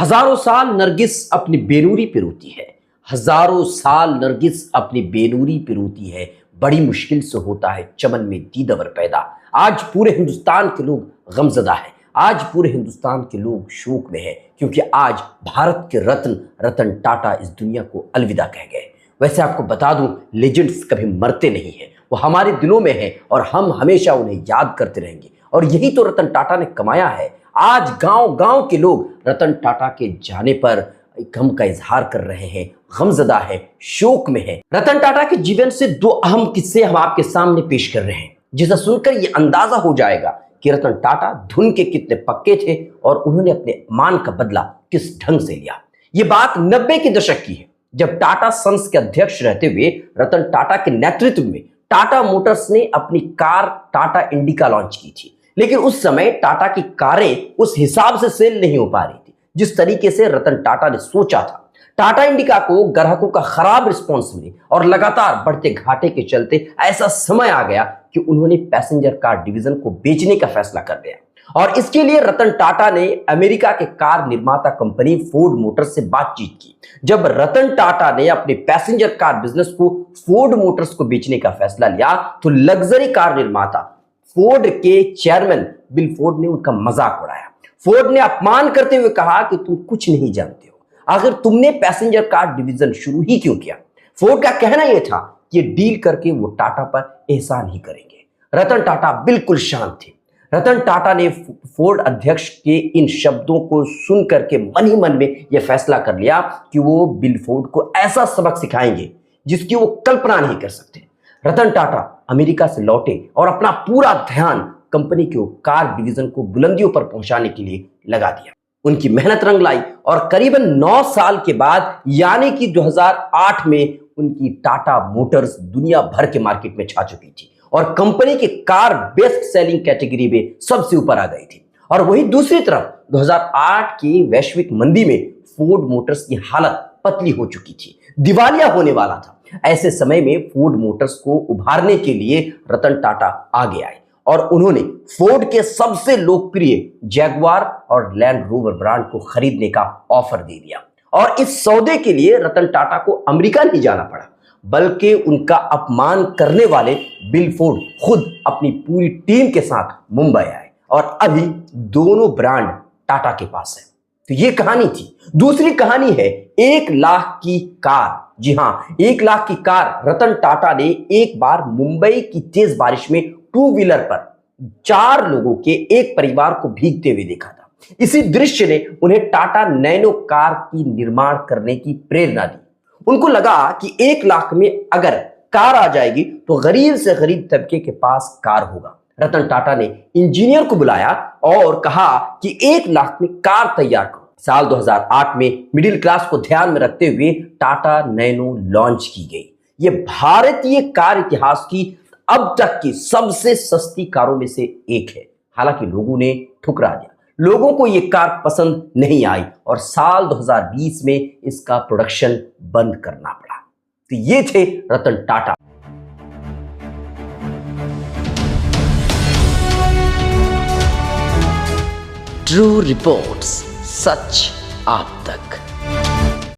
हजारों साल नरगिस अपनी बेनूरी पे रोती है। हजारों साल नरगिस अपनी बेनूरी पे रोती है। बड़ी मुश्किल से होता है चमन में दीदावर पैदा। आज पूरे हिंदुस्तान के लोग गमजदा है। आज पूरे हिंदुस्तान के लोग शोक में हैं, क्योंकि आज भारत के रत्न रतन टाटा इस दुनिया को अलविदा कह गए। वैसे आपको बता दूं, लेजेंड्स कभी मरते नहीं हैं, वो हमारे दिलों में हैं और हम हमेशा उन्हें याद करते रहेंगे। और यही तो रतन टाटा ने कमाया है। आज गांव गांव के लोग रतन टाटा के जाने पर गम का इजहार कर रहे हैं, गमजदा है, शोक में है। रतन टाटा के जीवन से दो अहम किस्से हम आपके सामने पेश कर रहे हैं, जिसे सुनकर यह अंदाजा हो जाएगा कि रतन टाटा धुन के कितने पक्के थे और उन्होंने अपने मान का बदला किस ढंग से लिया। ये बात 90 के दशक की है, जब टाटा सन्स के अध्यक्ष रहते हुए रतन टाटा के नेतृत्व में टाटा मोटर्स ने अपनी कार टाटा इंडिका लॉन्च की थी। लेकिन उस समय टाटा की कारें उस हिसाब से सेल नहीं हो पा रही थी जिस तरीके से रतन टाटा ने सोचा था। टाटा इंडिका को ग्राहकों का खराब रिस्पॉन्स मिले और लगातार बढ़ते घाटे के चलते ऐसा समय आ गया कि उन्होंने पैसेंजर कार डिवीजन को बेचने का फैसला कर लिया। और इसके लिए रतन टाटा ने अमेरिका के कार निर्माता कंपनी फोर्ड मोटर्स से बातचीत की। जब रतन टाटा ने अपने पैसेंजर कार बिजनेस को फोर्ड मोटर्स को बेचने का फैसला लिया, तो लग्जरी कार निर्माता फोर्ड के चेयरमैन बिल फोर्ड ने उनका मजाक उड़ाया। फोर्ड ने अपमान करते हुए कहा कि तुम कुछ नहीं जानते हो, आखिर तुमने पैसेंजर कार डिवीजन शुरू ही क्यों किया। फोर्ड का कहना यह था कि ये डील करके वो टाटा पर एहसान ही करेंगे। रतन टाटा बिल्कुल शांत थे। रतन टाटा ने फोर्ड अध्यक्ष के इन शब्दों को सुन करके मन ही मन में यह फैसला कर लिया कि वो बिल फोर्ड को ऐसा सबक सिखाएंगे जिसकी वो कल्पना नहीं कर सकते। रतन टाटा अमेरिका से लौटे और अपना पूरा ध्यान कंपनी के कार डिवीजन को बुलंदियों पर पहुंचाने के लिए लगा दिया। उनकी मेहनत रंग लाई और करीबन 9 साल के बाद यानी कि 2008 में उनकी टाटा मोटर्स दुनिया भर के मार्केट में छा चुकी थी और कंपनी की कार बेस्ट सेलिंग कैटेगरी में सबसे ऊपर आ गई थी। और वहीं दूसरी तरफ 2008 की वैश्विक मंदी में फोर्ड मोटर्स की हालत पतली हो चुकी थी, दिवालिया होने वाला था। ऐसे समय में फोर्ड मोटर्स को उभारने के लिए रतन टाटा आगे आए और उन्होंने फोर्ड के सबसे लोकप्रिय जैगुआर और लैंड रोवर ब्रांड को खरीदने का ऑफर दे दिया। और इस सौदे के लिए रतन टाटा को अमेरिका नहीं जाना पड़ा, बल्कि उनका अपमान करने वाले बिल फोर्ड खुद अपनी पूरी टीम के साथ मुंबई आए और अभी दोनों ब्रांड टाटा के पास है। तो ये कहानी थी। दूसरी कहानी है 1 लाख की कार। जी हां, 1 लाख की कार रतन टाटा ने एक बार मुंबई की तेज बारिश में 2 व्हीलर पर 4 लोगों के एक परिवार को भीगते हुए देखा था। इसी दृश्य ने उन्हें टाटा नैनो कार की निर्माण करने की प्रेरणा दी। उनको लगा कि 1 लाख में अगर कार आ जाएगी तो गरीब से गरीब तबके के पास कार होगा। रतन टाटा ने इंजीनियर को बुलाया और कहा कि 1 लाख में कार तैयार करो। साल 2008 में मिडिल क्लास को ध्यान में रखते हुए टाटा नैनो लॉन्च की गई। ये भारतीय कार इतिहास की अब तक की सबसे सस्ती कारों में से एक है। हालांकि लोगों ने ठुकरा दिया, लोगों को यह कार पसंद नहीं आई और साल 2020 में इसका प्रोडक्शन बंद करना पड़ा। तो ये थे रतन टाटा। ट्रू रिपोर्ट्स, सच आप तक।